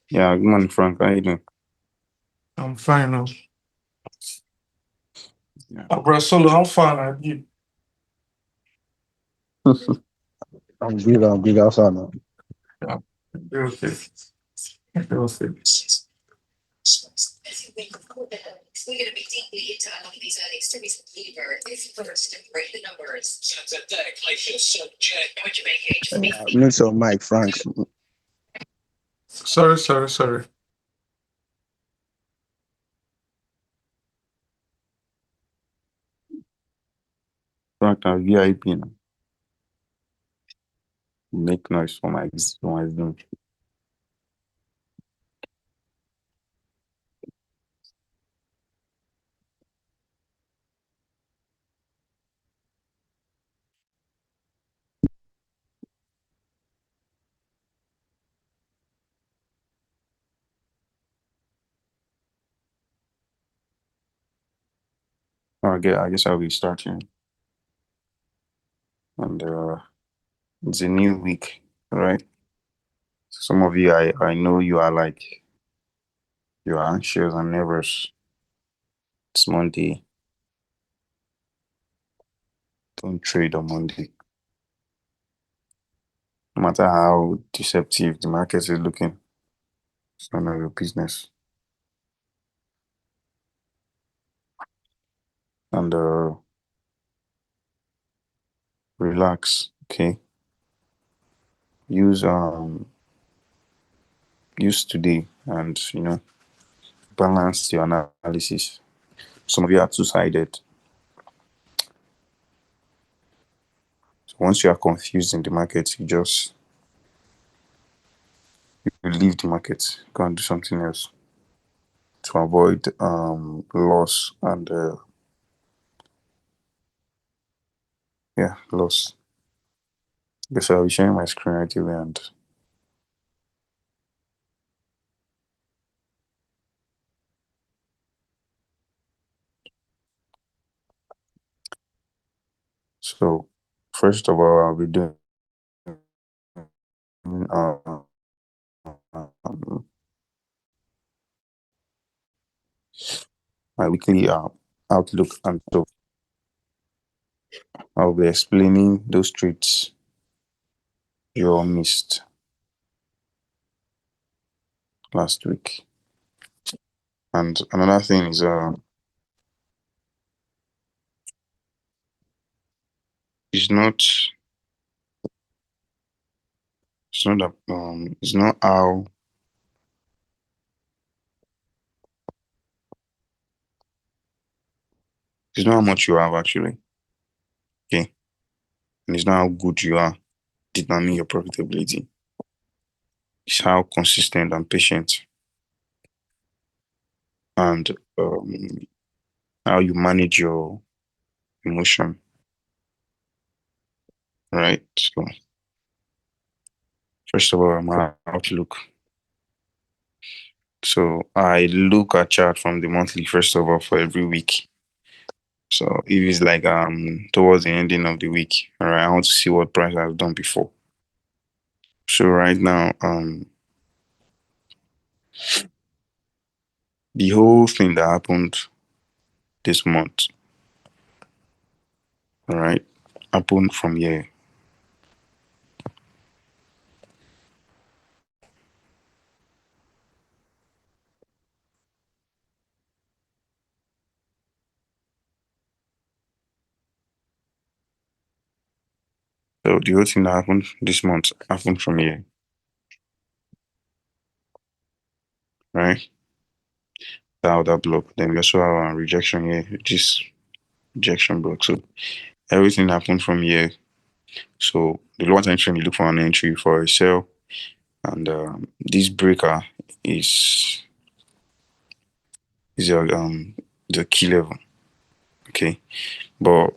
Yeah, good morning, Frank. How you doing? I'm fine now. Yeah. Bro, Solo, I'm fine. You? I'm good outside now. Yeah. You're okay. You're okay. Mute your mic, Frank. Sorry. Frank, I'm VIP now. Make noise for my Zoom. Okay, I guess I'll be starting. And it's a new week, right? Some of you, I know you are anxious and nervous. It's Monday. Don't trade on Monday. No matter how deceptive the market is looking, it's none of your business. And relax, okay? Use today and balance your analysis. Some of you are two-sided. So once you are confused in the market, you leave the market, go and do something else to avoid loss and loss. Guess I'll be sharing my screen right away and so first of all I'll be doing my weekly outlook, and so I'll be explaining those trades you all missed last week. And another thing is it's not how much you have actually, okay, and it's not how good you are determine your profitability. It's how consistent and patient and how you manage your emotion, right? So first of all, my outlook. So I look at chart from the monthly first of all for every week. So if it's like towards the ending of the week, all right, I want to see what price I've done before. So right now, the whole thing that happened this month, all right, happened from here. So the whole thing that happened this month happened from here, right? That block. Then we also have a rejection here, which is rejection block. So everything happened from here. So the lower time frame, you look for an entry for a sell, and this breaker is your the key level, okay. But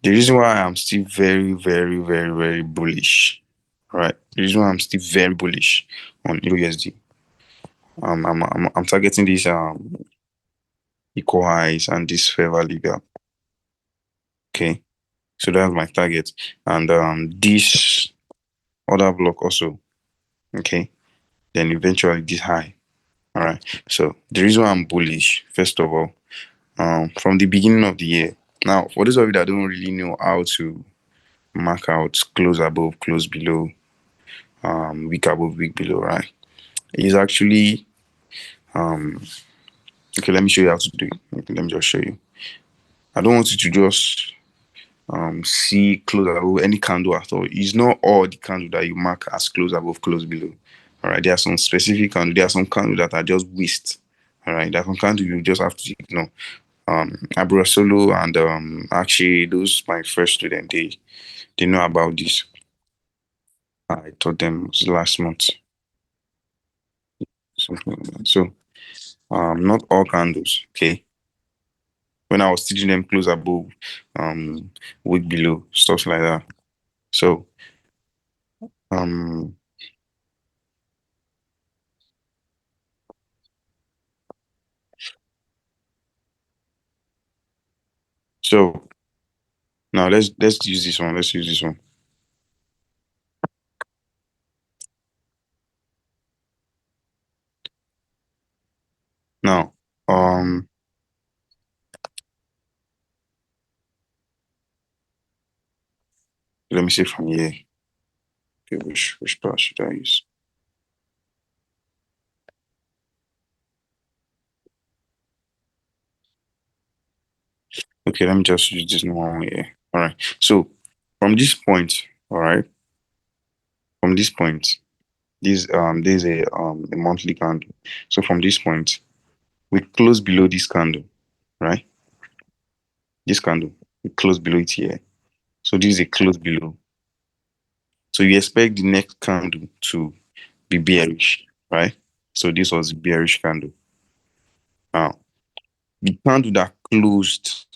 the reason why I'm still very, very, very, very bullish, right? The reason why I'm still very bullish on USD, I'm targeting these equal highs and this fair value gap, okay. So that's my target, and this other block also. Okay, then eventually this high. All right. So the reason why I'm bullish, first of all, from the beginning of the year. Now, for those of you that don't really know how to mark out close above, close below, week above, week below, right? It's actually okay. Let me show you how to do it. Okay, let me just show you. I don't want you to just see close above any candle at all. It's not all the candle that you mark as close above, close below. All right, there are some specific candles. There are some candles that are just waste. All right, there are some candles you just have to ignore. Abra Solo and actually those my first student, they know about this. I taught them last month, something like that. So not all candles, okay. When I was teaching them close above, weak below, stuff like that. So um so now let's use this one. Let's use this one. Now, let me see from here. Okay, which part should I use? Okay, let me just use this one here. All right. So from this point, all right, from this point, there's a monthly candle. So from this point, we close below this candle, right? This candle, we close below it here. So this is a close below. So you expect the next candle to be bearish, right? So this was a bearish candle. Now, the candle that closed,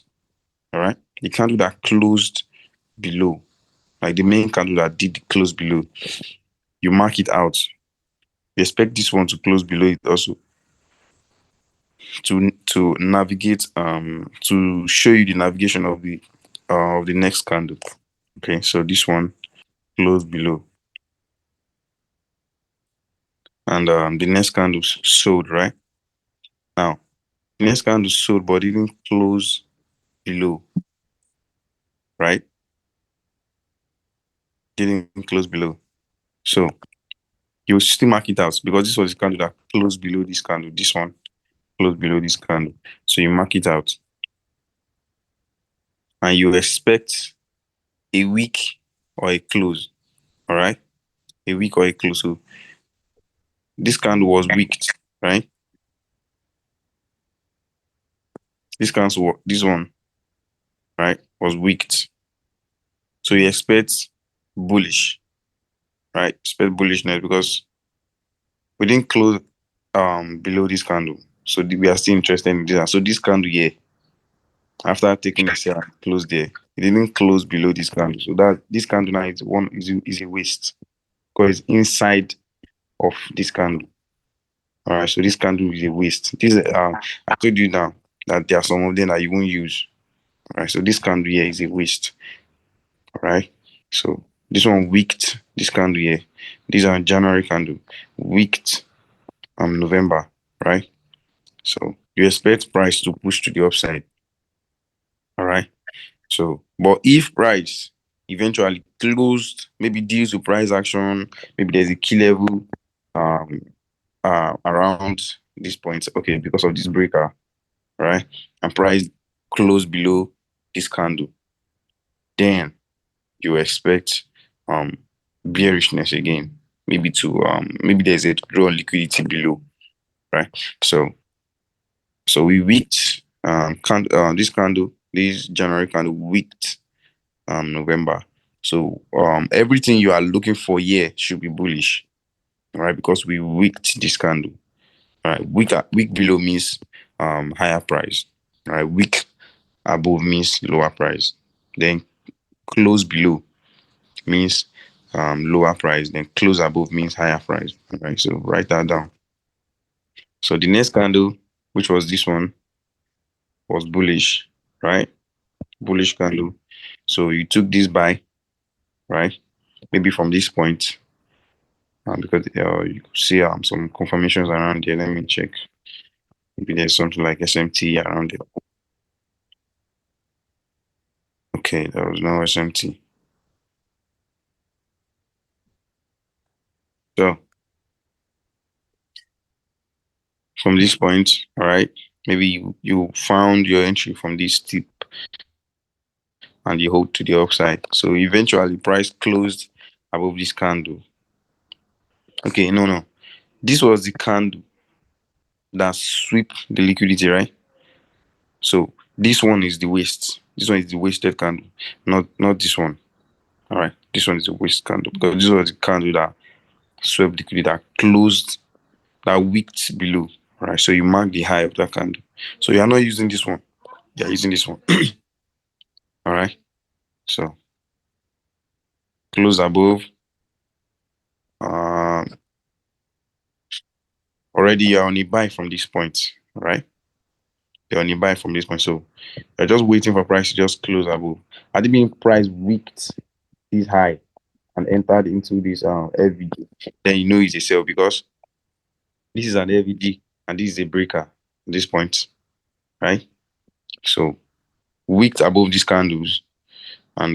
all right, the candle that closed below, like the main candle that did close below, you mark it out. You expect this one to close below it also to navigate to show you the navigation of the next candle. Okay, so this one closed below, and the next candle sold, right? Now the next candle sold but didn't close below, right? Didn't close below. So you will still mark it out because this was the candle that closed below this candle. This one closed below this candle. So you mark it out. And you expect a week or a close. All right? A week or a close. So this candle was wicked, right? This one, right, was wicked. So you expect bullish, right? Expect bullishness because we didn't close below this candle. So we are still interested in this. So this candle here, after taking a sell, close there. It didn't close below this candle. So that this candle now is a waste because it's inside of this candle. All right, so this candle is a waste. This I told you now that there are some of them that you won't use. All right, so this candle here is a waste. All right, so this one wicked. This candle here, these are January candle, wicked. November, right? So you expect price to push to the upside. All right. So, but if price eventually closed, maybe due to price action, maybe there's a key level um around this point, okay, because of this breaker, right? And price closed below this candle, then you expect bearishness again. Maybe to maybe there's a draw on liquidity below, right? So we wicked this candle, this January candle wicked November. So everything you are looking for here should be bullish, right? Because we wicked this candle. Right, week below means higher price. Right, week above means lower price. Then close below means lower price. Then close above means higher price. Right, so write that down. So the next candle, which was this one, was bullish. Right, bullish candle. So you took this buy, right? Maybe from this point, because you could see some confirmations around there. Let me check. Maybe there's something like SMT around there. Okay, there was no SMT. So from this point, all right, maybe you found your entry from this tip and you hold to the upside. So eventually price closed above this candle. Okay, no. This was the candle that sweep the liquidity, right? So this one is the waste. This one is the wasted candle, not this one. All right, this one is the waste candle because this was the candle that swept liquidity, that closed, that wicked below. All right, so you mark the high of that candle. So you are not using this one. You are using this one. All right. So close above. Um, Already you're on a buy from this point. All right. You're on a buy from this point. So you're just waiting for price to just close above. Had it been price wicked this high and entered into this FVG, then you know it's a sell because this is an FVG and this is a breaker at this point, right? So wicked above these candles and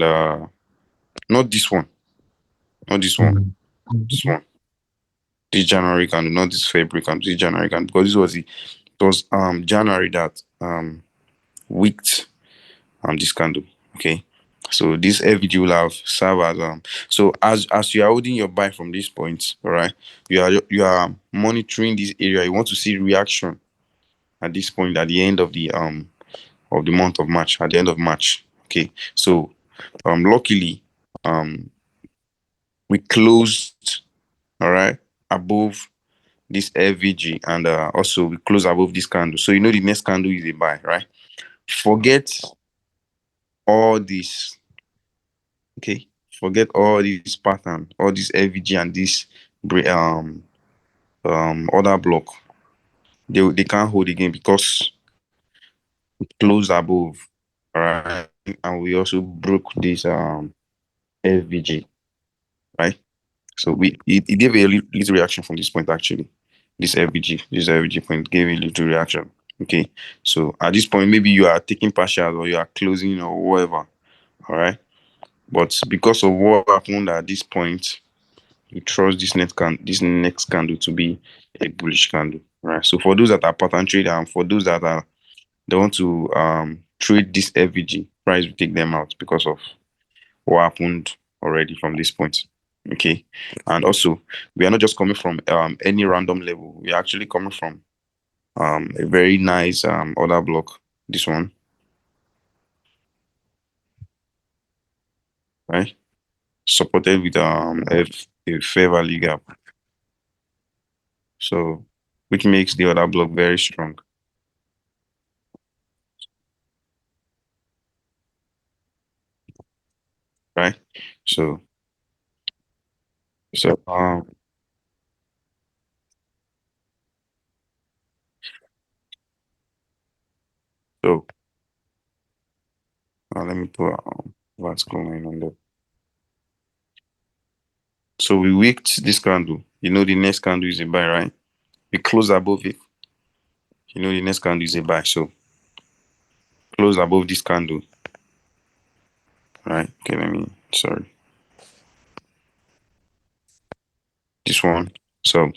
not this one, not this one, this one, this January candle, not this February candle, this January candle, because it was January that wicked this candle. Okay, so this FVG will have served as so as you are holding your buy from this point, all right, you are monitoring this area. You want to see reaction at this point at the end of the month of March, at the end of March. Okay, so luckily we closed, all right, above this FVG and also we close above this candle. So you know the next candle is a buy, right? Forget all this, okay? Forget all this pattern, all this FVG and this other block. They can't hold again because we closed above, all right? And we also broke this FVG, right? So it gave a little reaction from this point actually. This FVG point gave a little reaction. Okay. So at this point, maybe you are taking partial or you are closing or whatever. All right. But because of what happened at this point, you trust this next candle to be a bullish candle. Right. So for those that are pattern trader and for those that are they want to trade this FVG, price will take them out because of what happened already from this point. Okay. And also we are not just coming from any random level. We are actually coming from a very nice order block. This one, right? Supported with a fair value gap. So which makes the order block very strong. Right? So so so let me put what's going on there. So we wicked this candle. You know the next candle is a buy, right? We close above it. You know the next candle is a buy. So close above this candle. Right? Okay, sorry. This one. So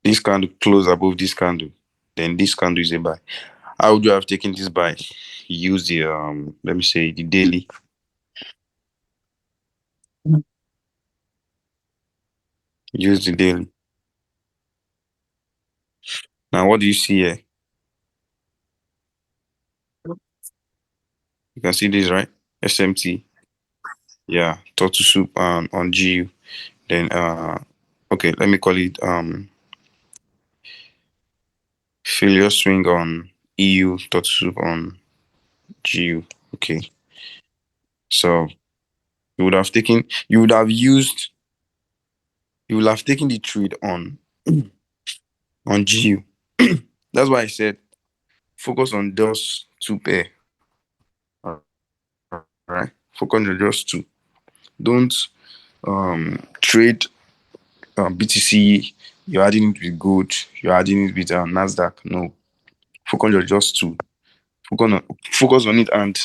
this candle close above this candle. Then this candle is a buy. How would you have taken this buy? Use the let me say the daily. Use the daily. Now what do you see here? You can see this, right? SMT. Yeah, turtle soup on GU. Then okay, let me call it failure swing on EU, turtle soup on GU. Okay. So you would have used you would have taken the trade on GU. That's why I said focus on those two pair. All right. Focus on just two. Don't trade BTC, you're adding it with gold, you're adding it with Nasdaq. No, focus on just two. Focus on it and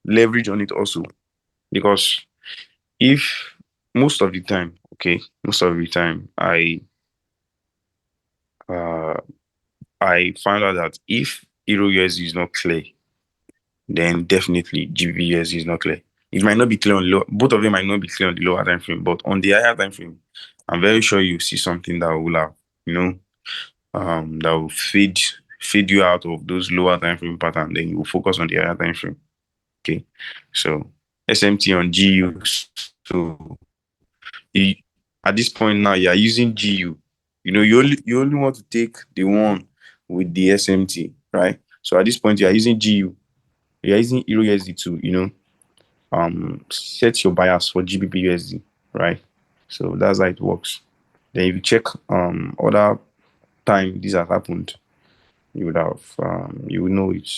leverage on it also, because if most of the time, okay, most of the time, uh, I found out that if Euro USD is not clear, then definitely GBP USD is not clear. It might not be clear on low, both of them might not be clear on the lower time frame, but on the higher time frame, I'm very sure you see something that will have, that will feed you out of those lower time frame pattern. Then you will focus on the higher time frame. Okay, so SMT on GU. So you, at this point now, you are using GU. You only want to take the one with the SMT, right? So at this point, you are using GU. You are using Euro USD to, set your bias for GBP USD, right? So that's how it works. Then if you check other time this has happened, you will know it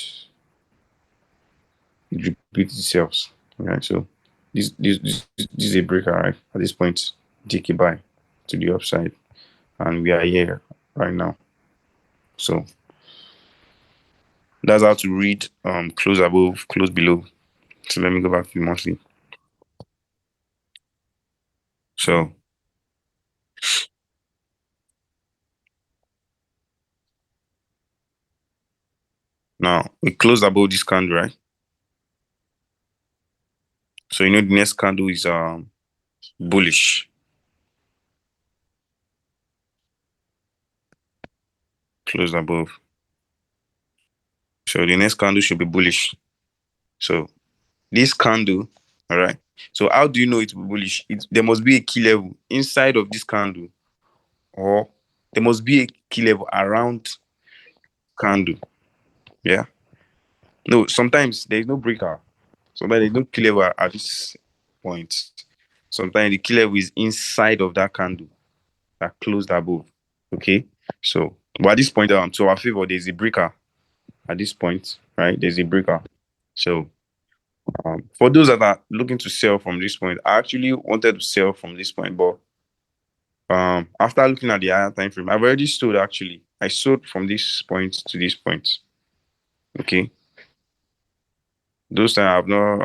repeats itself, right? So this is a breaker, right? At this point, take a buy to the upside, and we are here right now. So that's how to read close above, close below. So let me go back to the monthly. So now we close above this candle, right? So the next candle is bullish. Close above. So the next candle should be bullish. So this candle, all right. So how do you know it's bullish? There must be a key level inside of this candle, or there must be a key level around candle. Yeah. No, sometimes there is no breaker. Sometimes there's no key level at this point. Sometimes the key level is inside of that candle that closed above. Okay. So, but at this point, to our favor, there's a breaker at this point, right? There's a breaker. So, for those that are looking to sell from this point, I actually wanted to sell from this point, but after looking at the higher time frame, I've already sold actually. I sold from this point to this point. Okay. Those times I've not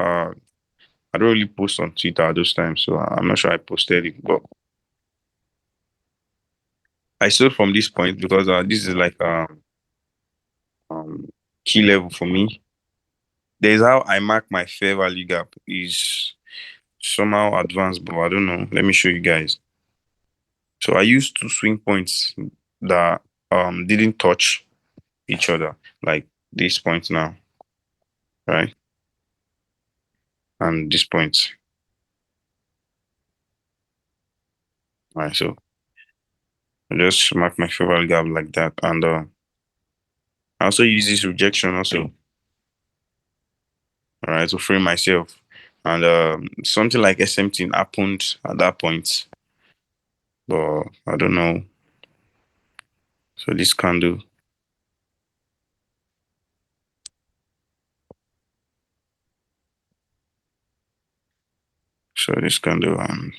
I don't really post on Twitter at those times, so I'm not sure I posted it, but I sold from this point because this is like um key level for me. There's how I mark my fair value gap is somehow advanced, but I don't know. Let me show you guys. So I used two swing points that didn't touch each other, like this point now, right? And this point. Right, so I just mark my fair value gap like that. And I also use this rejection also, all right, to frame myself. And something like SMT happened at that point, but I don't know. So this candle, and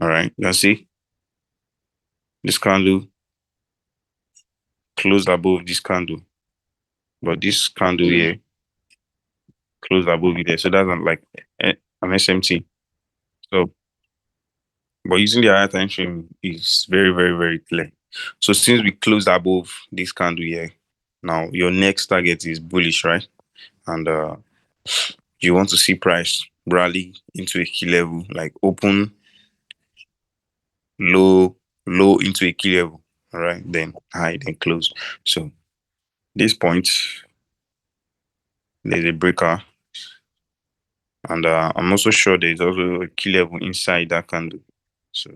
all right, you can see this candle closed above this candle, but this candle here closed above it there. So that's like an SMT. So, but using the higher time frame is very, very, very clear. So since we closed above this candle here, now your next target is bullish, right? And you want to see price rally into a key level, like open low, low into a key level, all right? Then high, then close. So this point, there's a breaker, and I'm also sure there's also a key level inside that candle. So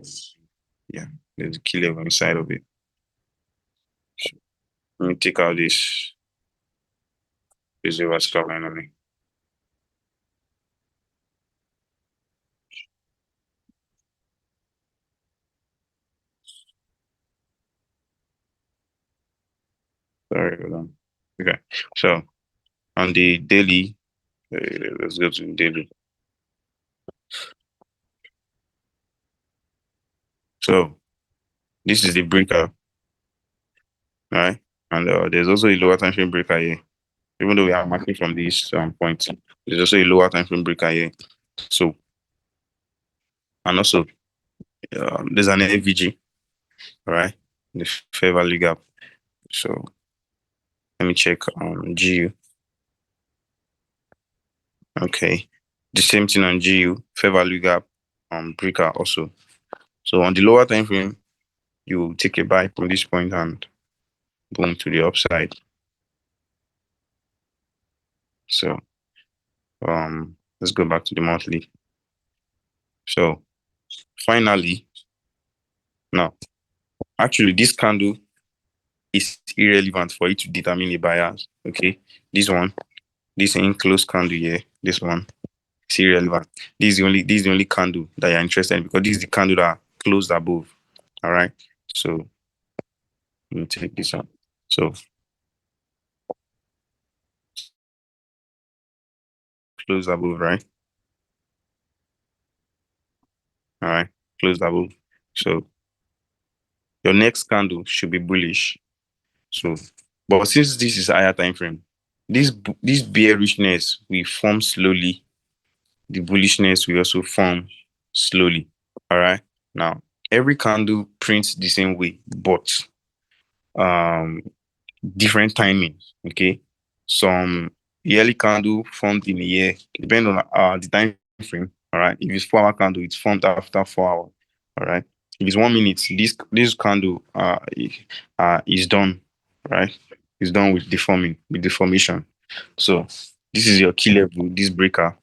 yeah, there's a key level inside of it. So, let me take out this vertical line on it. Sorry, hold on. Okay, so on the daily, Let's go to the daily. So this is the breaker, right? And there's also a lower time frame breaker here. Even though we are marking from this point, there's also a lower time frame breaker here. So, and also there's an FVG, right? The fair value gap. So let me check GU. Okay, the same thing on GU, fair value gap breaker also. So on the lower time frame, you take a buy from this point and boom to the upside. So let's go back to the monthly. So finally, now actually this candle is irrelevant for you to determine the bias. Okay, this one, this enclosed candle here, this one is irrelevant. This is the only candle that you're interested in because this is the candle that closed above. All right, so let me take this out. So close above, right? All right, close above. So your next candle should be bullish. So, but since this is higher time frame, this bearishness will form slowly. The bullishness will also form slowly. All right. Now, every candle prints the same way, but different timing. Okay. Some yearly candle formed in a year, depending on the time frame. All right. If it's 4 hour candle, it's formed after 4 hours. All right. If it's 1 minute, this candle is done. Right. It's done with deformation. So this is your key level. This breaker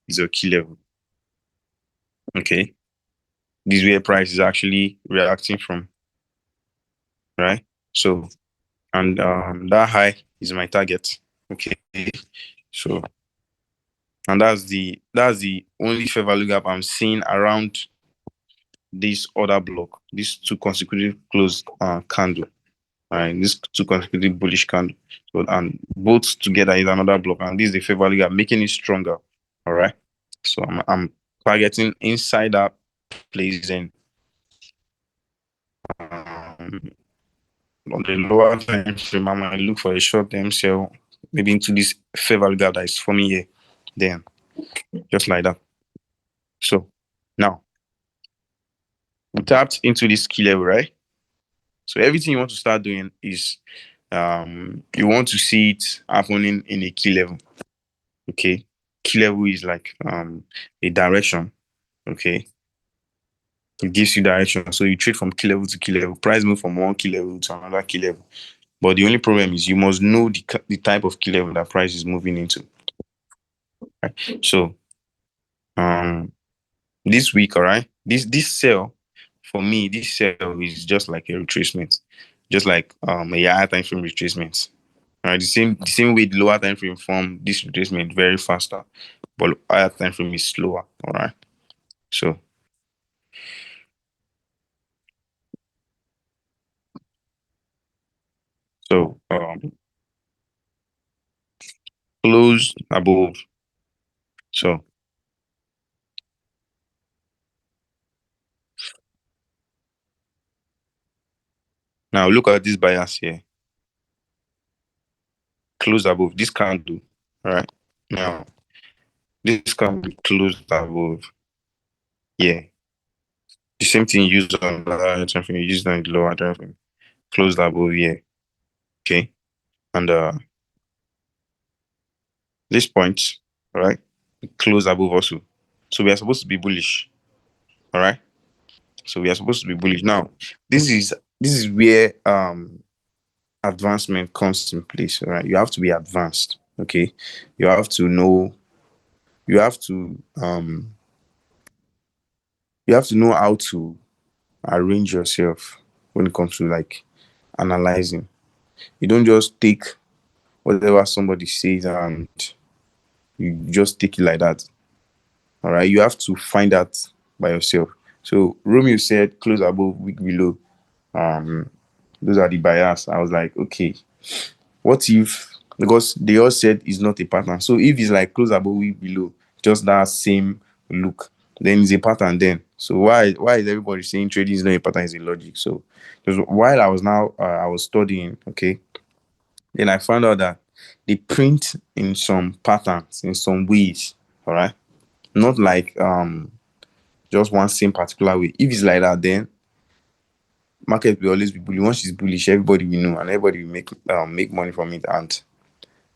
is your key level. Okay. This is where price is actually reacting from. Right. So and that high is my target. Okay. So and that's the only fair value gap I'm seeing around this other block, these two consecutive closed candle. And this two consecutive bullish candle. So and both together is another block, and this is the fair value gap, making it stronger. All right. So I'm targeting inside that place and on the lower time frame, I might look for a short-term sell, maybe into this fair value gap that is forming here. Then just like that. So now we tapped into this key level, right? So everything you want to start doing is you want to see it happening in a key level. Okay. Key level is like a direction. Okay. It gives you direction. So you trade from key level to key level. Price move from one key level to another key level. But the only problem is you must know the type of key level that price is moving into. Right? So this week, all right, this sell for me, this sell is just like a retracement, just like a higher time frame retracement. Right, the same way the lower time frame form this retracement very faster, but higher time frame is slower. All right, so close above. So now look at this bias here. Close above this candle. All right, now this candle closed above. Yeah, the same thing used on the higher time frame, used on the lower time frame. Closed above here. Okay, and this point, all right, close above also. So we are supposed to be bullish. All right. So we are supposed to be bullish. Now, this is where advancement comes in place. All right. You have to be advanced. Okay. You have to know, you have to how to arrange yourself when it comes to like analyzing. You don't just take whatever somebody says and you just take it like that. All right, you have to find out by yourself. So Romeo said close above, weak below. Those are the bias. I was like, okay, what if because they all said it's not a pattern. So if it's like close above, weak below, just that same look, then it's a pattern then. So why is everybody saying trading is not a pattern, is a logic? So because while I was studying, okay, then I found out that they print in some patterns, in some ways, all right? Not like just one same particular way. If it's like that, then market will always be bullish. Once it's bullish, everybody will know and everybody will make money from it, and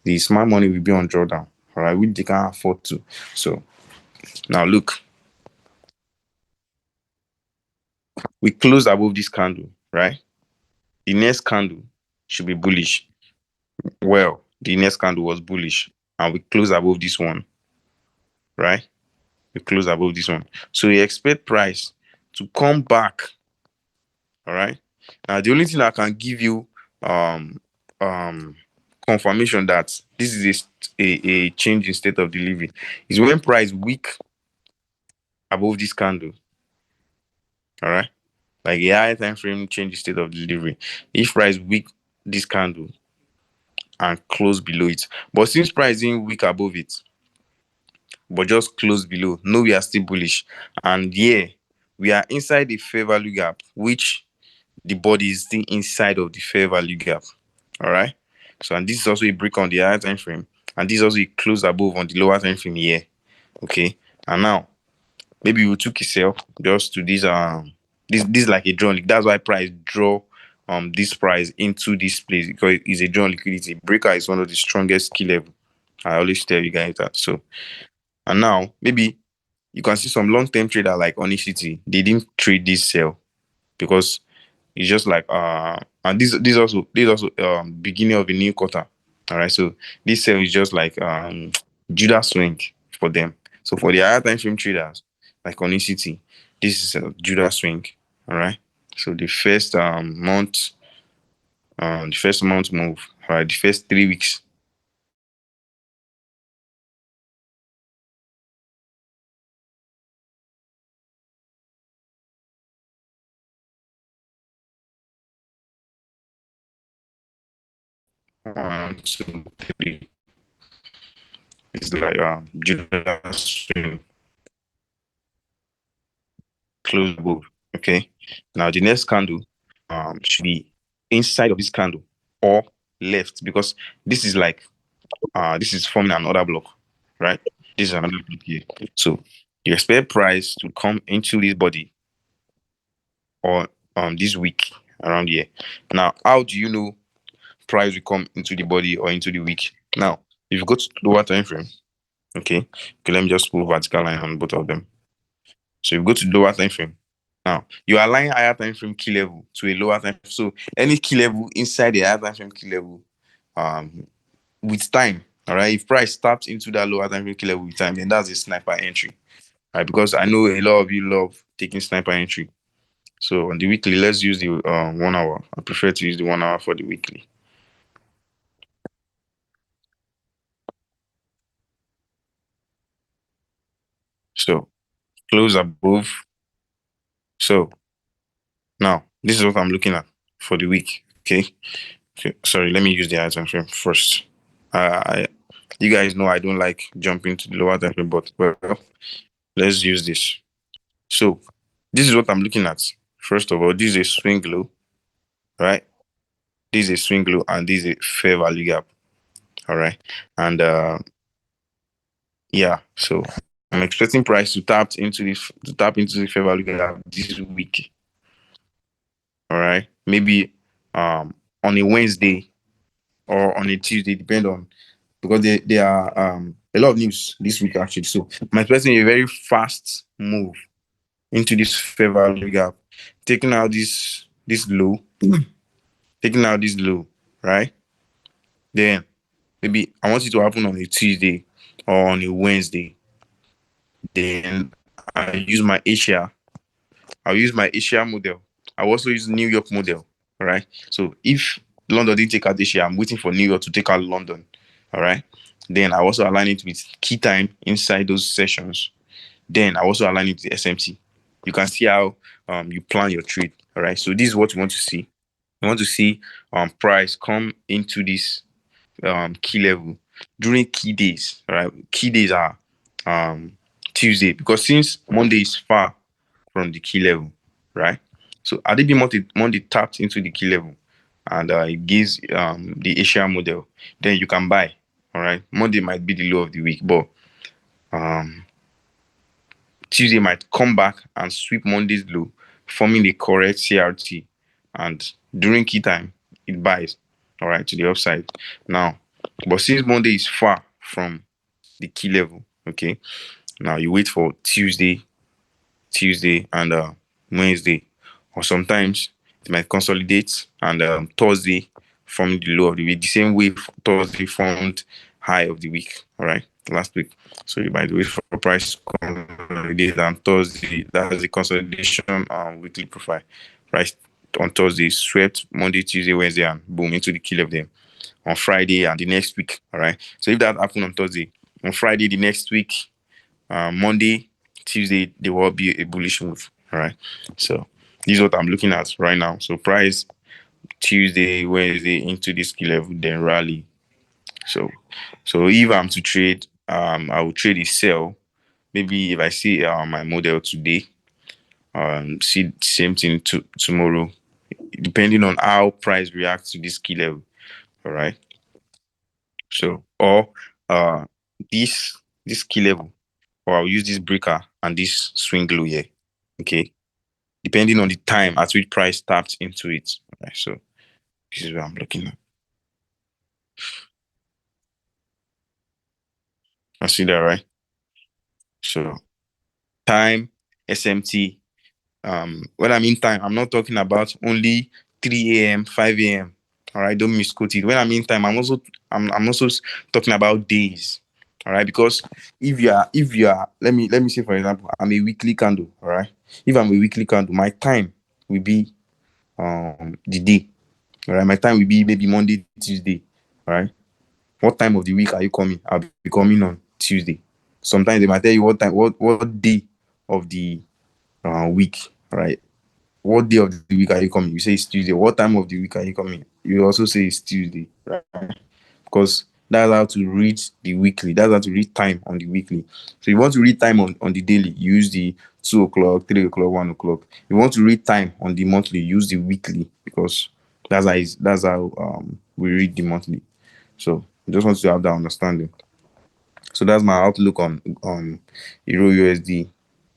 the smart money will be on drawdown, all right, which they can't afford to. So now look, we closed above this candle, right? The next candle should be bullish. Well, the next candle was bullish, and we closed above this one, right? We close above this one. So you expect price to come back. All right. Now the only thing I can give you um um confirmation that this is a change in state of delivery is when price weak above this candle. All right. Like a higher time frame change in state of delivery. If price weak this candle and close below it. But since price isn't weak above it, but just close below, no, we are still bullish. And yeah, we are inside the fair value gap, which the body is still inside of the fair value gap. All right. So, and this is also a break on the higher time frame, and this is also a close above on the lower time frame here. Okay. And now maybe we took a sell just to this is like a drawn. That's why price draw this price into this place, because it's a drawn liquidity. Breaker is one of the strongest key level. I always tell you guys that. So, and now maybe you can see some long-term trader like Onicity, they didn't trade this sell because it's just like and this also beginning of a new quarter. All right, so this sell is just like Judah swing for them. So for the higher time frame traders like Onicity, this is a Judah swing. All right, so the first month move, all right, the first 3 weeks. One, two, three. It's like Judah swing close above. Okay. Now the next candle should be inside of this candle or left, because this is like this is forming another block, right? This is another block here. So you expect price to come into this body or this week around here. Now, how do you know price will come into the body or into the week? Now, if you go to lower time frame, okay, let me just pull vertical line on both of them. So you go to lower time frame. Now you align higher time frame key level to a lower time. So any key level inside the higher time frame key level, with time, all right. If price taps into that lower time frame key level with time, then that's a sniper entry, right? Because I know a lot of you love taking sniper entry. So on the weekly, let's use the 1 hour. I prefer to use the 1 hour for the weekly. So close above. So now this is what I'm looking at for the week. Okay. Okay, sorry, let me use the higher time frame first. You guys know I don't like jumping to the lower time frame, but well, let's use this. So this is what I'm looking at. First of all, this is a swing low, right? This is a swing low, and this is a fair value gap. All right, and yeah, so I'm expecting price to tap into the fair value gap this week. All right, maybe on a Wednesday or on a Tuesday, depend on, because there are a lot of news this week actually. So I'm expecting a very fast move into this fair value gap, taking out this low, taking out this low, right? Then maybe I want it to happen on a Tuesday or on a Wednesday. Then I use my Asia. I'll use my Asia model. I also use New York model. All right. So if London didn't take out Asia, I'm waiting for New York to take out London. All right. Then I also align it with key time inside those sessions. Then I also align it with SMT. You can see how you plan your trade. All right. So this is what you want to see. You want to see price come into this key level during key days. Right, key days are Tuesday, because since Monday is far from the key level, right? So ADB Monday tapped into the key level, and it gives the Asia model. Then you can buy. All right, Monday might be the low of the week, but Tuesday might come back and sweep Monday's low, forming the correct CRT. And during key time, it buys, all right, to the upside. Now, but since Monday is far from the key level, okay, now you wait for Tuesday, and Wednesday, or sometimes it might consolidate, and Thursday from the low of the week, the same way Thursday formed high of the week, all right, last week. So you might wait for price to consolidate, and Thursday, that's the consolidation weekly profile. Price on Thursday swept Monday, Tuesday, Wednesday, and boom, into the key of them on Friday and the next week, all right. So if that happened on Thursday, on Friday the next week, Monday, Tuesday, they will be a bullish move. All right. So this is what I'm looking at right now. So price Tuesday, Wednesday into this key level, then rally. So if I'm to trade, I will trade a sell. Maybe if I see my model today, see the same thing tomorrow, depending on how price reacts to this key level. All right. So or this key level, or I'll use this breaker and this swing low here. Okay, depending on the time at which price tapped into it. Right, so this is what I'm looking at. I see that, right? So time, SMT. When I mean time, I'm not talking about only 3 a.m., 5 a.m. All right, don't misquote it. When I mean time, I'm also talking about days. All right, because if you are, let me say, for example, I'm a weekly candle. All right, if I'm a weekly candle, my time will be the day. All right, my time will be maybe Monday, Tuesday. All right, what time of the week are you coming? I'll be coming on Tuesday. Sometimes they might tell you what time, what day of the week. All right, what day of the week are you coming? You say it's Tuesday. What time of the week are you coming? You also say it's Tuesday, right? Because that's how to read the weekly. That's how to read time on the weekly. So you want to read time on the daily, use the 2 o'clock, 3 o'clock, 1 o'clock. You want to read time on the monthly, use the weekly, because that's how we read the monthly. So I just want to have that understanding. So that's my outlook on Euro USD.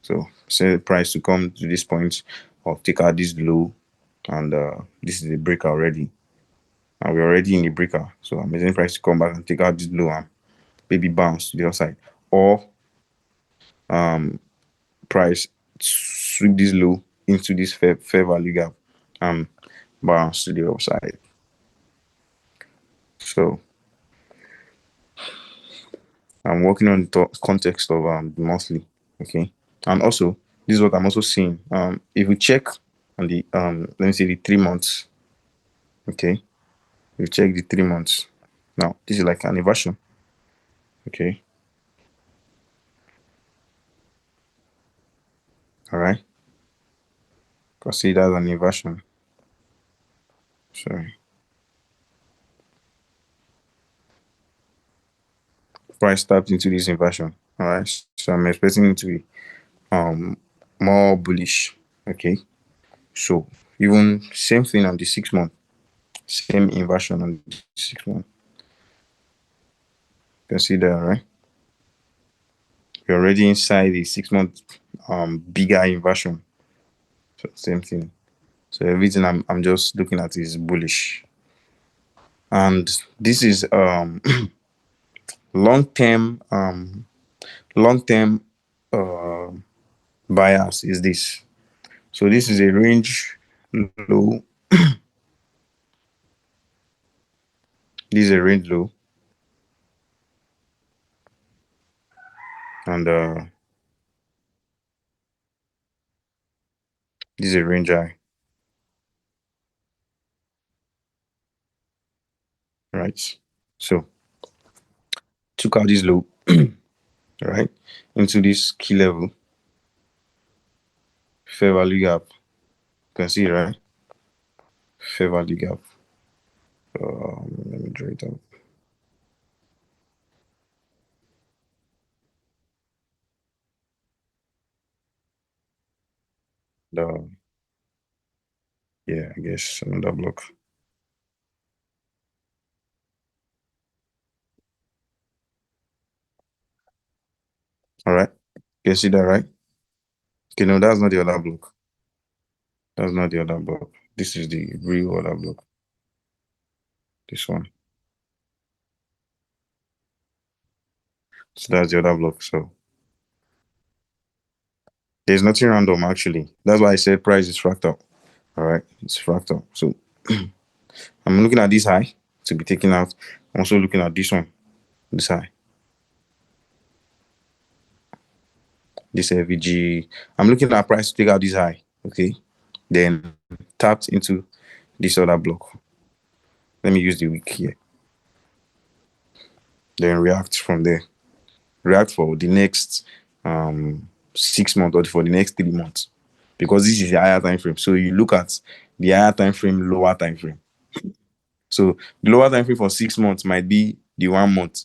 So say the price to come to this point of take out this low, and this is a breaker already. And we're already in the breaker. So I'm using price to come back and take out this low and maybe bounce to the other side. Or price sweep this low into this fair value gap and bounce to the upside. So I'm working on the context of the monthly, okay. And also, this is what I'm also seeing. If we check on the let me say the 3 months, okay. We check the 3 months. Now this is like an inversion, okay. All right. Consider an inversion. Sorry. Price tapped into this inversion. All right. So I'm expecting it to be more bullish. Okay. So even same thing on the 6 month, same inversion on the 6 month. Consider, right? We're already inside the 6 month bigger inversion. So same thing. So everything I'm just looking at is bullish. And this is long term uh bias is this. So this is a range low. This is a range low, and this is a range high, right? So took out this low, right, into this key level, fair value gap. You can see, right? Fair value gap. Let me draw it out. The yeah, I guess another block. All right. You see that, right? Okay, no, that's not the other block. That's not the other block. This is the real other block. This one. So that's the other block. So there's nothing random actually. That's why I said price is fractal. All right, it's fractal. So I'm looking at this high to be taken out. I'm also looking at this one, this high, this FVG. I'm looking at price to take out this high. Okay, then tapped into this other block. Let me use the week here. Then react from there. React for the next 6 months or for the next 3 months, because this is the higher time frame. So you look at the higher time frame, lower time frame. So the lower time frame for 6 months might be the 1 month,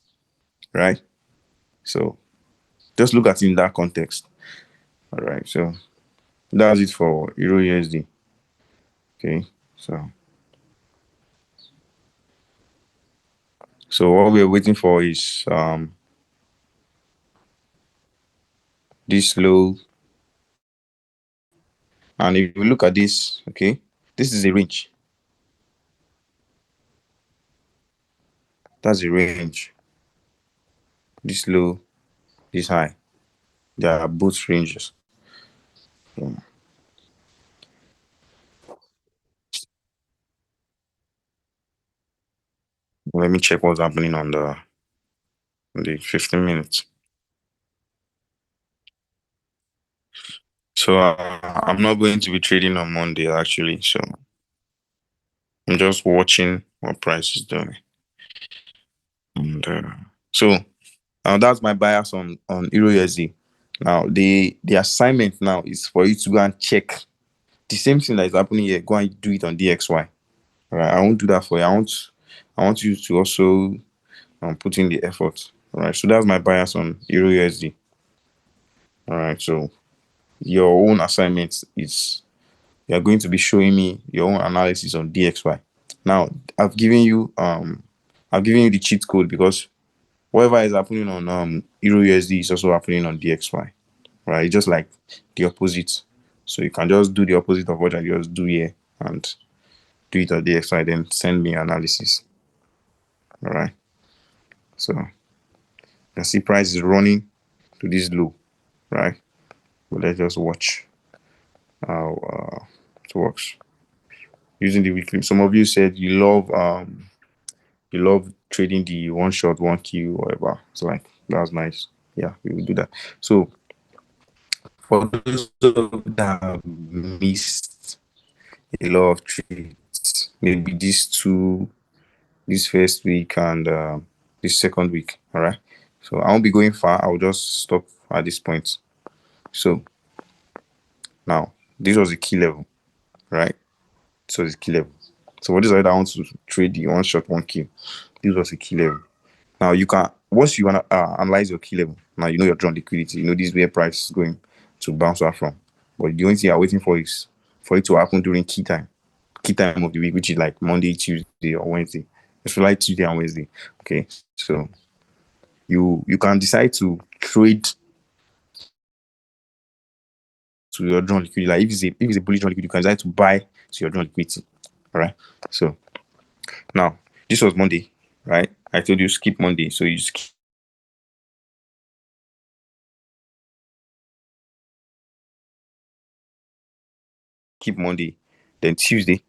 right? So just look at it in that context. All right. So that's it for Euro USD. Okay. So what we're waiting for is this low. And if you look at this, okay, this is a range. That's a range. This low, this high. They are both ranges. So, let me check what's happening on the 15 minutes. So I'm not going to be trading on Monday actually. So I'm just watching what price is doing. And so that's my bias on Euro USD. Now the assignment now is for you to go and check the same thing that is happening here. Go and do it on DXY. All right, I won't do that for you. I want you to also put in the effort. All right, so that's my bias on Euro USD. All right, so your own assignment is you are going to be showing me your own analysis on DXY. Now I've given you the cheat code because whatever is happening on Euro USD is also happening on DXY, right? It's just like the opposite. So you can just do the opposite of what I just do here and do it on DXY, then send me analysis. All right. So you can see price is running to this low, right? But let's just watch how it works using the weekly. Some of you said you love trading the one shot, one Q, whatever. So like that's nice. Yeah, we will do that. So for those of you that have missed a lot of trades, maybe this first week and this second week. All right. So I won't be going far. I'll just stop at this point. So now this was the key level, right? This was the key level. So for this side, I want to trade the one shot, one key. This was the key level. Now you can once you want to analyze your key level. Now you know your drawn liquidity. You know this is where price is going to bounce out from. But the only thing you're waiting for is for it to happen during key time of the week, which is like Monday, Tuesday, or Wednesday. It's like Tuesday and Wednesday. Okay, so you can decide to trade to your drawn liquidity. Like if it's a bullish drawn liquidity, you can decide to buy to your drawn liquidity. All right. So now this was Monday, right? I told you skip Monday, so you skip Monday, then Tuesday,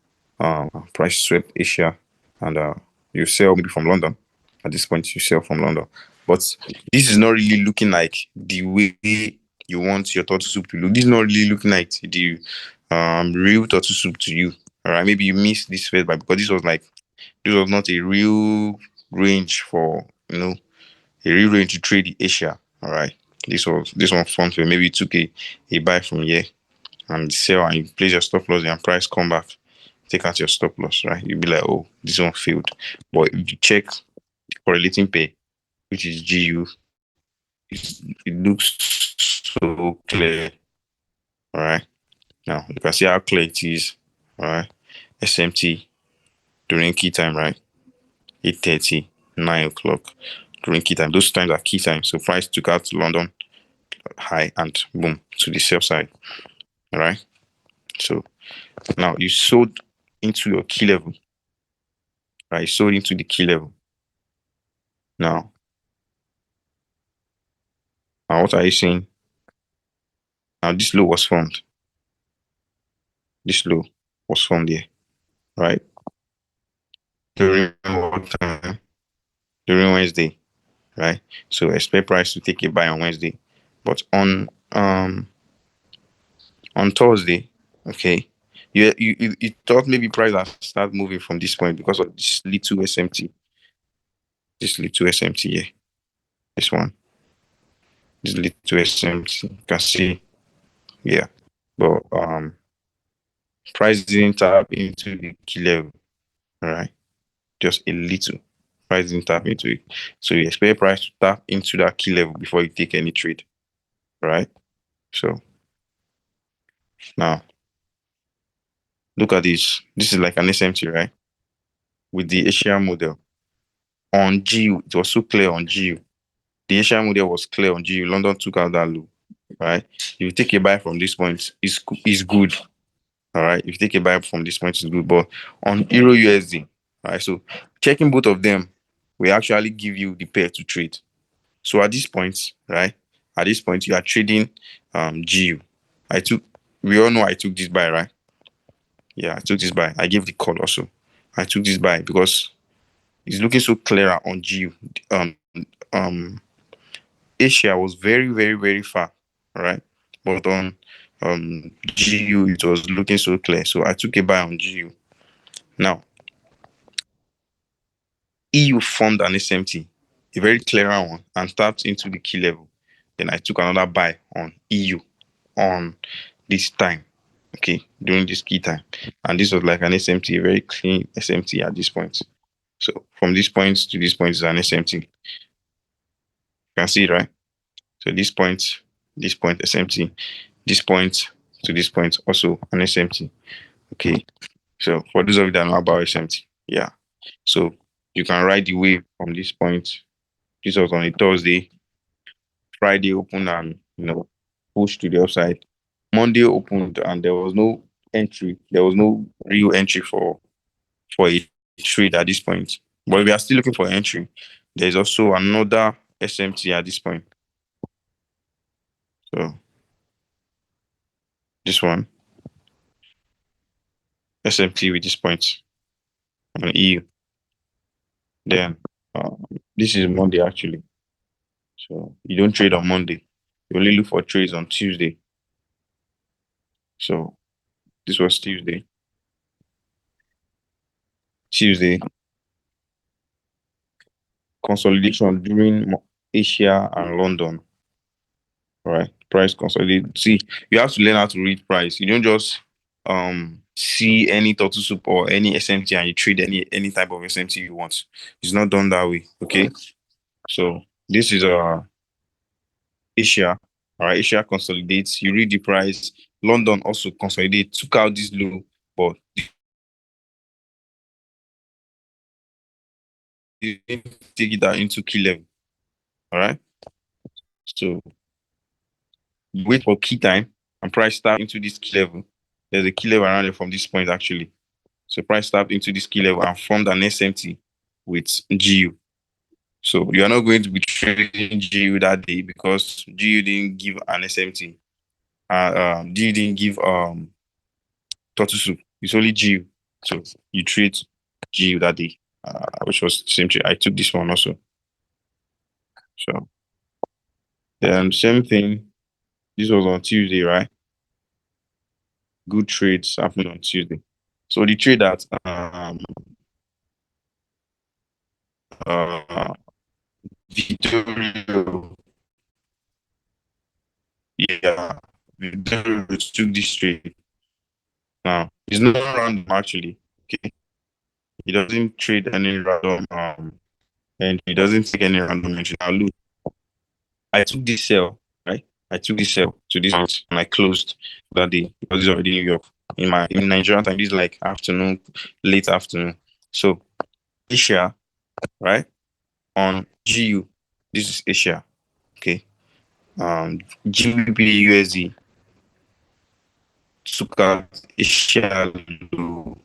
price swept Asia, and you sell maybe from London. At this point, you sell from London, but this is not really looking like the way you want your turtle soup to look. This is not really looking like the real turtle soup to you. All right, maybe you missed this first, but because this was not a real range for a real range to trade the Asia. All right, this one fun for maybe you took a buy from here and sell and you place your stop loss and price come back, take out your stop loss, right? You'll be like, oh, this one failed. But if you check the correlating pair, which is GU, it looks so clear. All right. Now you can see how clear it is. All right. SMT during key time, right? 8:30, 9 o'clock during key time. Those times are key time. So price took out London high and boom to the sell side. All right. So now you sold into your key level. Right? You sold into the key level. Now what are you saying? Now this low was formed. This low was formed here. Right? During what time? During Wednesday. Right? So expect price to take a buy on Wednesday. But on Thursday, okay, you thought maybe price will start moving from this point because of this little SMT. This little SMT here. This one. This little SMT. You can see. Yeah. But price didn't tap into the key level. All right. Just a little. Price didn't tap into it. So you expect price to tap into that key level before you take any trade. Right? So now look at this. This is like an SMT, right? With the Asian model. On GU, it was so clear on GU. The Asian model was clear on GU. London took out that low. Right? If you take a buy from this point, it's good. All right. If you take a buy from this point, it's good. But on Euro USD, all right. So checking both of them will actually give you the pair to trade. So at this point, right? At this point, you are trading GU. We all know I took this buy, right? Yeah, I took this buy. I gave the call also. I took this buy because it's looking so clearer on GU. Asia was very, very, very far, right? But on GU, it was looking so clear. So I took a buy on GU. Now, EU formed an SMT, a very clear one, and tapped into the key level. Then I took another buy on EU on this time, okay, during this key time. And this was like an SMT, a very clean SMT at this point. So from this point to this point is an SMT. You can see it, right? So this point SMT, this point to this point also an SMT. Okay. So for those of you that know about SMT, yeah. So you can ride the wave from this point. This was on a Thursday. Friday opened and pushed to the upside. Monday opened and there was no entry. There was no real entry for a trade at this point. But we are still looking for entry. There's also another SMT at this point. So this one, SMT with this point on EU. Then this is Monday actually. So you don't trade on Monday. You only look for trades on Tuesday. So this was Tuesday. Consolidation during Asia and London. All right, price consolidate. See, you have to learn how to read price. You don't just see any turtle soup or any SMT and you trade any type of SMT you want. It's not done that way. Okay. So this is Asia. All right, Asia consolidates. You read the price. London also consolidate, took out this low, but didn't take it out into key level. All right. So wait for key time and price start into this key level. There's a key level around it from this point actually. So price tapped into this key level and formed an SMT with GU. So you are not going to be trading GU that day because GU didn't give an SMT. GU didn't give turtle soup. It's only GU. So you trade GU that day, which was the same trade. I took this one also. So then same thing. This was on Tuesday, right? Good trades happened on Tuesday. So the trade that Vittorio, yeah, Vittorio took this trade. Now it's not random actually. Okay, he doesn't trade any random and he doesn't take any random entry. Now look, I took this sell, right? I took this cell to this house and I closed that day because it's already New York. In Nigerian time, this is like afternoon, late afternoon. So Asia, right? On GU, this is Asia. Okay. GBP USD took out Asia low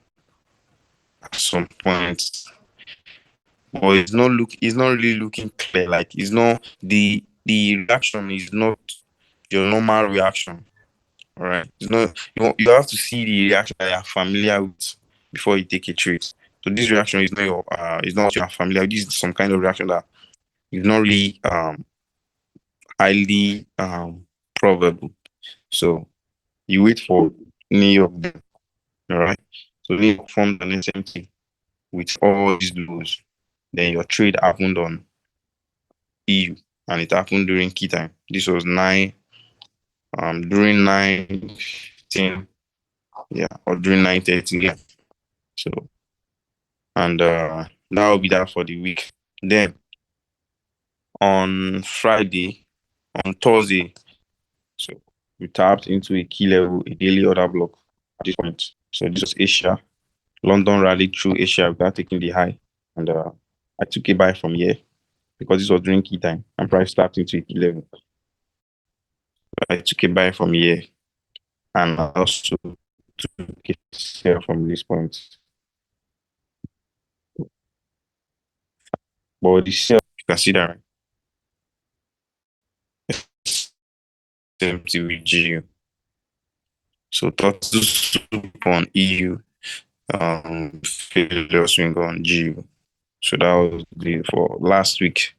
at some point. But it's not really looking clear. Like it's not the reaction is not your normal reaction. All right. It's not you have to see the reaction that you're familiar with before you take a trade. So this reaction is not what you're familiar with. This is some kind of reaction that is not really highly probable. So you wait for New York, all right? So New York formed an SMT with all these lows. Then your trade happened on EU and it happened during key time. This was during 9:15, yeah, or during 9:30, yeah. So and that will be that for the week. Then on Friday, on Thursday, so we tapped into a key level, a daily order block at this point. So this was Asia. London rallied through Asia without taking the high. And I took a buy from here because this was during key time and price tapped into a key level. I took a buy from here and I also took a sell from this point. But the sell, you can see that empty with GU. So total soup on EU, failure swing on GU. So that was the for last week.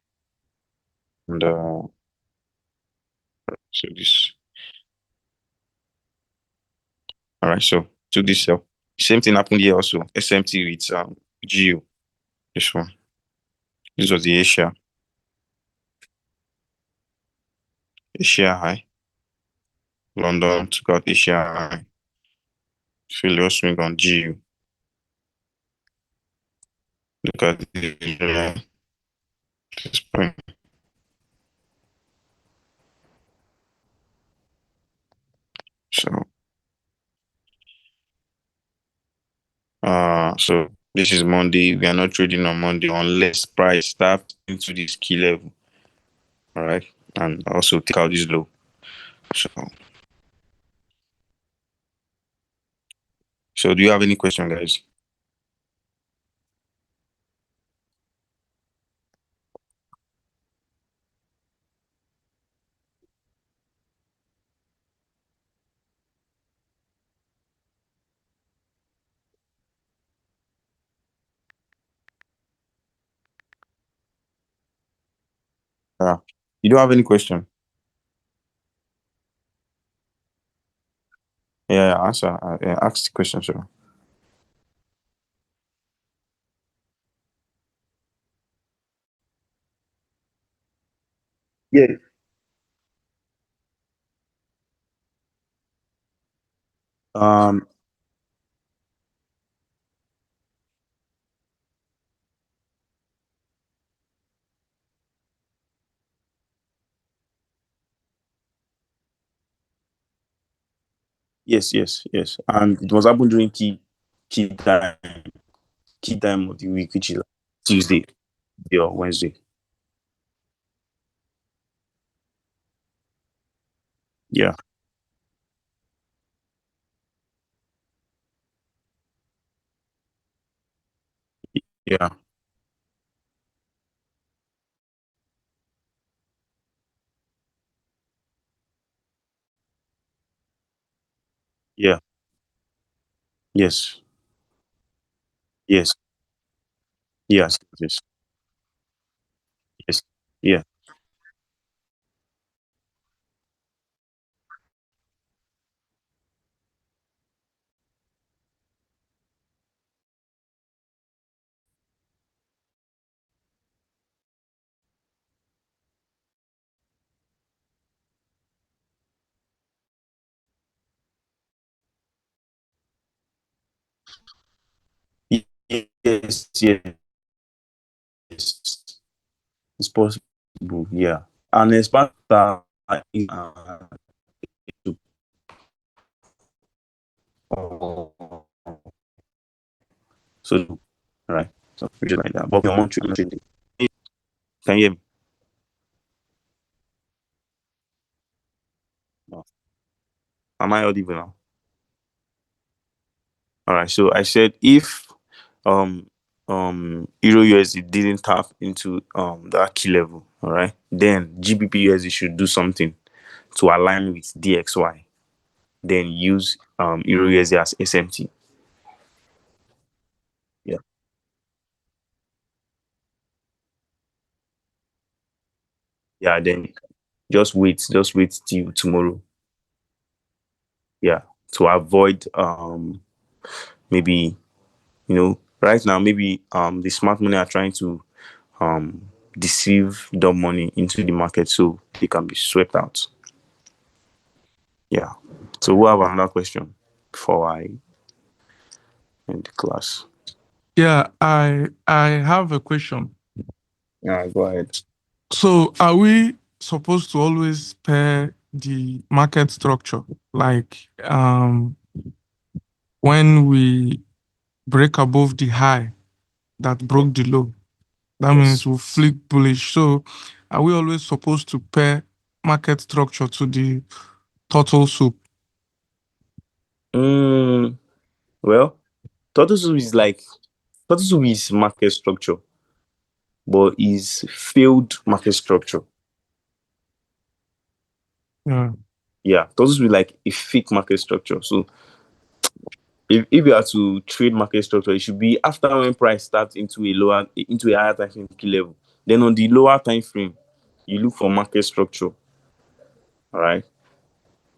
And so this, all right. So to this sell, same thing happened here also. SMT with GU. This one. This was the Asia high. London took out Asia high. Failure swing on GU. Look at this point. So this is Monday. We are not trading on Monday unless price tapped into this key level. All right, and also take out this low. So do you have any question, guys? You don't have any question? Yeah, answer. Ask the question, sir. Yeah. Um. Yes, yes, yes. And it was happened during key time key time of the week, which is like Tuesday or Wednesday. Yeah. Yeah. Yeah. Yes. Yes. Yes. Yes. Yes. Yeah. Yes. Yes. It's possible. Yeah. And expect that So, right. So, just like that. But your mom treat it. Can you hear me? No. Am I audible now? All right. So I said if um Euro USD didn't tap into that key level, all right, then GBP USD should do something to align with DXY. Then use Euro USD as SMT. Yeah. Yeah. Then just wait till tomorrow. Yeah. To avoid maybe right now maybe the smart money are trying to um deceive dumb money into the market so they can be swept out. Yeah. So we have another question before I end the class. Yeah, I have a question. Yeah, go ahead. So are we supposed to always pair the market structure? Like when we break above the high that broke the low, that means Yes. we'll flip bullish. So are we always supposed to pair market structure to the turtle soup? Well, Totosu is market structure, but is failed market structure. Yeah. Yeah, Totosu is like a fake market structure. So if you are to trade market structure, it should be after when price starts into a higher time frame key level. Then on the lower time frame, you look for market structure. All right.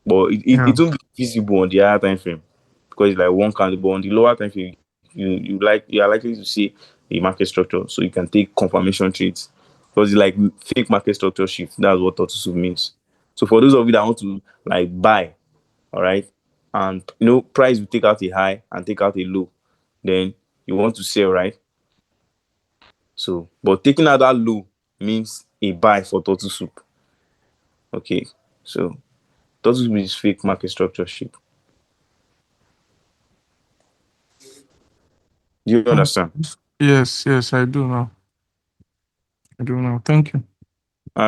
But Yeah. it won't be visible on the higher time frame because it's like one candle. But on the lower time frame, you are likely to see a market structure, so you can take confirmation trades because it's like fake market structure shift. That's what Totosu means. So for those of you that want to like buy, all right, and price will take out a high and take out a low, then you want to sell, right? So, but taking out that low means a buy for Totosu. Okay, so Totosu is fake market structure shift. Do you understand? Yes, I do now. Thank you.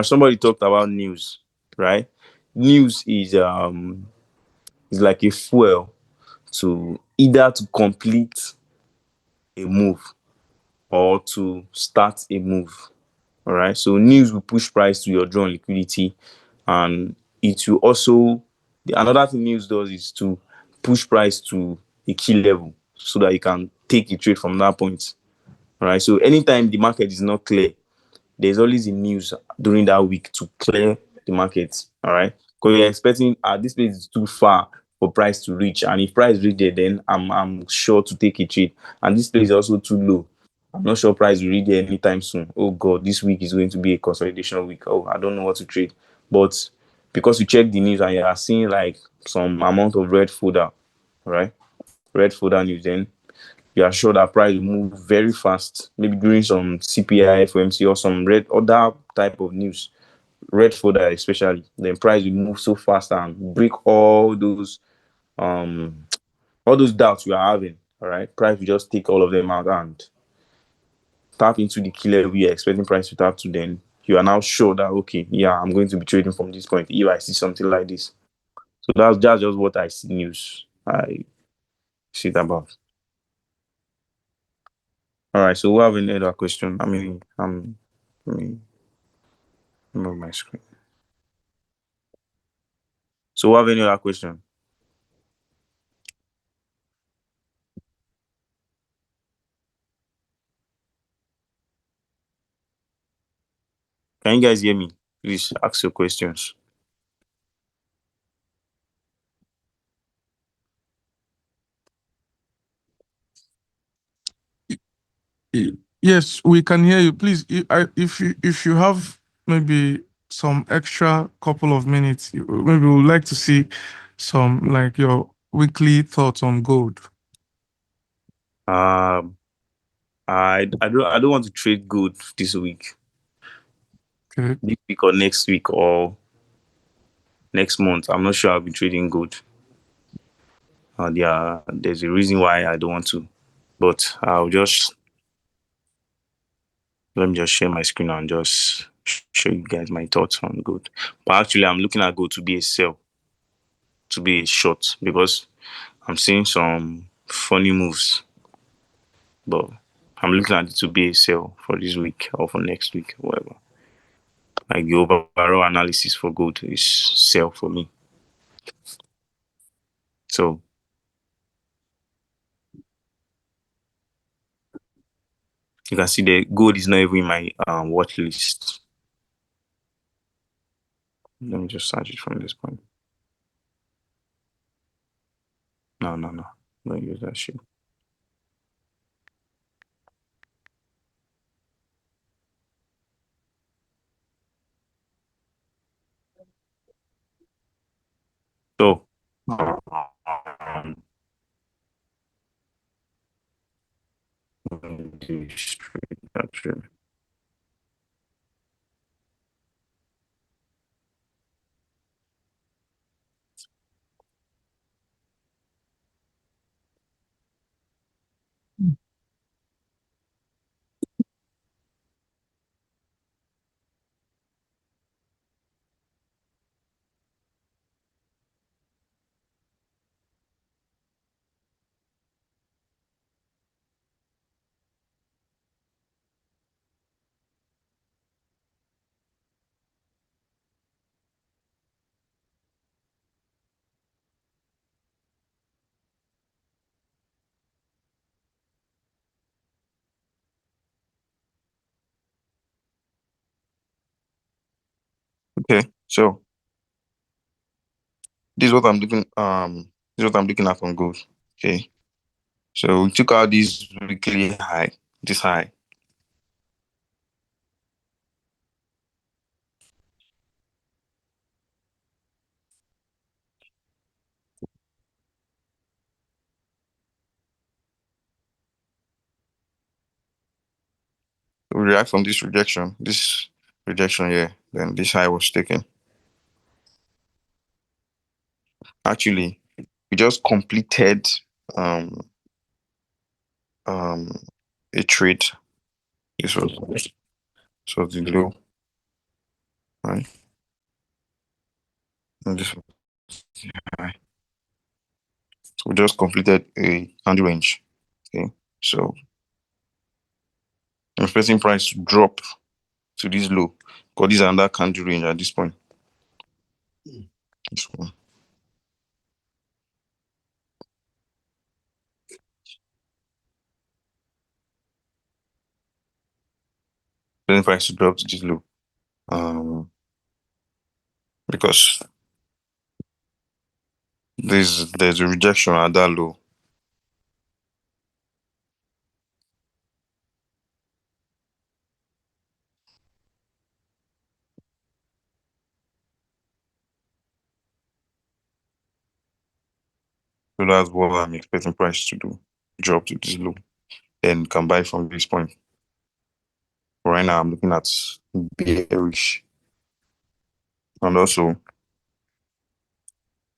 Somebody talked about news, right? News is like a fuel to either to complete a move or to start a move. All right. So news will push price to your drawn liquidity, and it will also another thing news does is to push price to a key level so that you can take a trade from that point. All right. So anytime the market is not clear, there's always a news during that week to clear the market. All right. Because you're expecting this place is too far for price to reach. And if price reach there, then I'm sure to take a trade. And this place is also too low. I'm not sure price will reach there anytime soon. Oh God, this week is going to be a consolidation week. Oh, I don't know what to trade. But because you check the news and you are seeing like some amount of red folder, right? Red folder news, then you are sure that price will move very fast, maybe during some CPI, FOMC, or some red other type of news, red folder especially, then price will move so fast and break um all those doubts you are having. All right, price will just take all of them out and tap into the key level you're expecting price to tap to. Then you are now sure that okay, yeah, I'm going to be trading from this point if I see something like this. So that's just what I see news. I see it about. All right, so we have any other question? Let me move my screen. So, we have any other question? Can you guys hear me? Please ask your questions. Yes, we can hear you. Please, if you have maybe some extra couple of minutes, maybe we would like to see some like your weekly thoughts on gold. Um, I don't want to trade gold this week, Okay. this week or next week, or next month, I'm not sure I'll be trading gold. There's a reason why I don't want to, but let me just share my screen and just show you guys my thoughts on gold. But actually, I'm looking at gold to be a sell, to be a short, because I'm seeing some funny moves. But I'm looking at it to be a sell for this week or for next week, whatever. Like the overall analysis for gold is sell for me. So you can see the gold is not even in my watch list. Let me just search it from this point. No. Don't use that shit. So actually. Okay, so this is what I'm looking at on gold. Okay. So we took out this weekly high, this high. We react from this rejection here, then this high was taken. Actually, we just completed a trade. This was the low, right? And this was the high. So we just completed a candle range. Okay. So I'm expecting price to drop to this low, because this is another candle range at this point. This one. Expecting price to drop to this low. Because there's a rejection at that low. So that's what I'm expecting price to do. Drop to this low. Then can buy from this point. But right now I'm looking at bearish. And also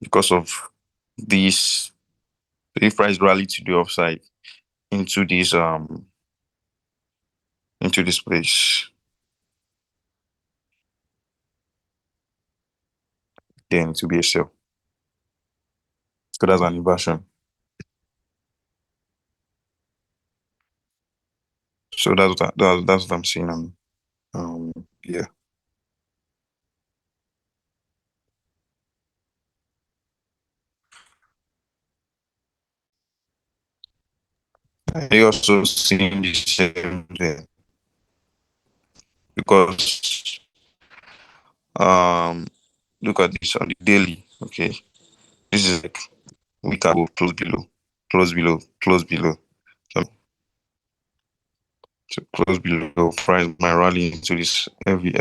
because of this, if price rally to the upside into this place, then to be a sell. So that's an inversion. So that's what I'm seeing. Yeah. I also seeing the same thing, because look at this on the daily. Okay, this is like we can go close below. So close below, price might rally into this heavy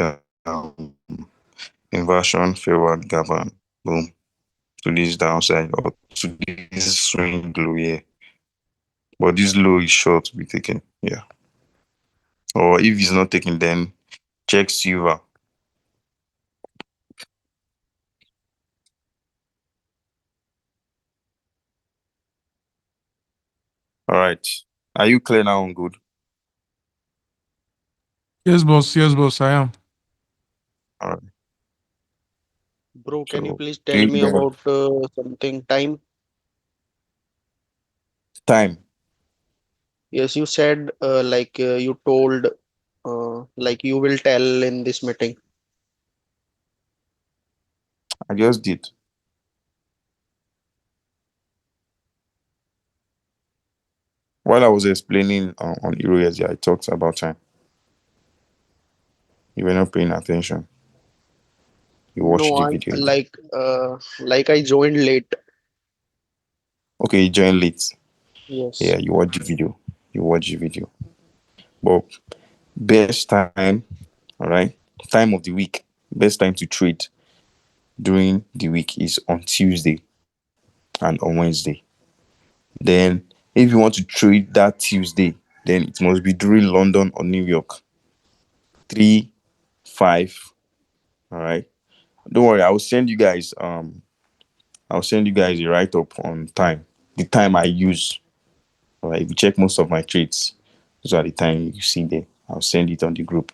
inversion, forward gap, and boom, to this downside or to this swing low here. But this low is sure to be taken, yeah. Or if it's not taken, then check silver. All right. Are you clear now on good? Yes, boss. Yes, boss. I am. All right. Bro, can you So please do tell you me get about something time? time? Yes, you said you told like you will tell in this meeting. I just did. While I was explaining on Iroyezi, I talked about time. You were not paying attention. You watched No, the I'm video. like I joined late. Okay, you joined late. Yes. Yeah, you watched the video. You watched the video. But best time, all right, time of the week, best time to trade during the week is on Tuesday and on Wednesday. Then, if you want to trade that Tuesday, then it must be during London or New York. 3, 5. All right. Don't worry, I'll send you guys a write up on time. The time I use. All right. If you check most of my trades, those are the time you see there. I'll send it on the group.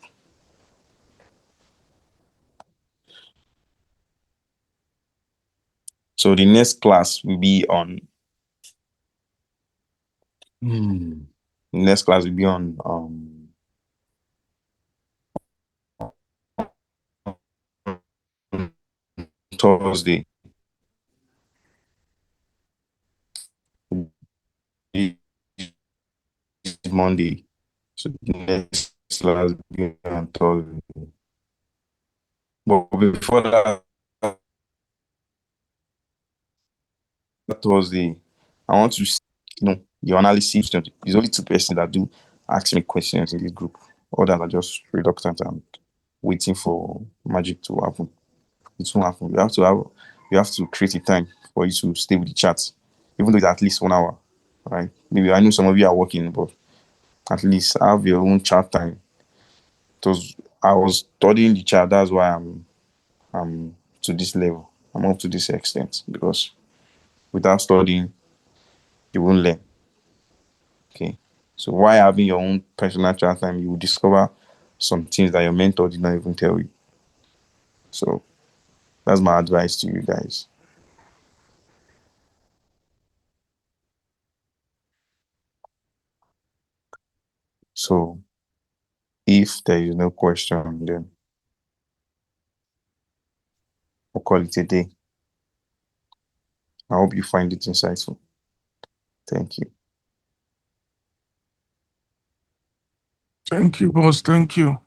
So the next class will be on next class will be on Thursday. Monday. So the next class will be on Thursday. But before that Thursday, I want to see, your analysis. There's only two persons that do ask me questions in this group. Others are just reluctant and waiting for magic to happen. It won't happen. You have to create a time for you to stay with the chat, even though it's at least 1 hour. Right? Maybe I know some of you are working, but at least have your own chat time. Because I was studying the chat, that's why I'm to this level. I'm up to this extent because without studying, you won't learn. Okay. So why having your own personal chat time, you will discover some things that your mentor did not even tell you. So that's my advice to you guys. So if there is no question, then we'll call it a day. I hope you find it insightful. Thank you. Thank you, boss. Thank you.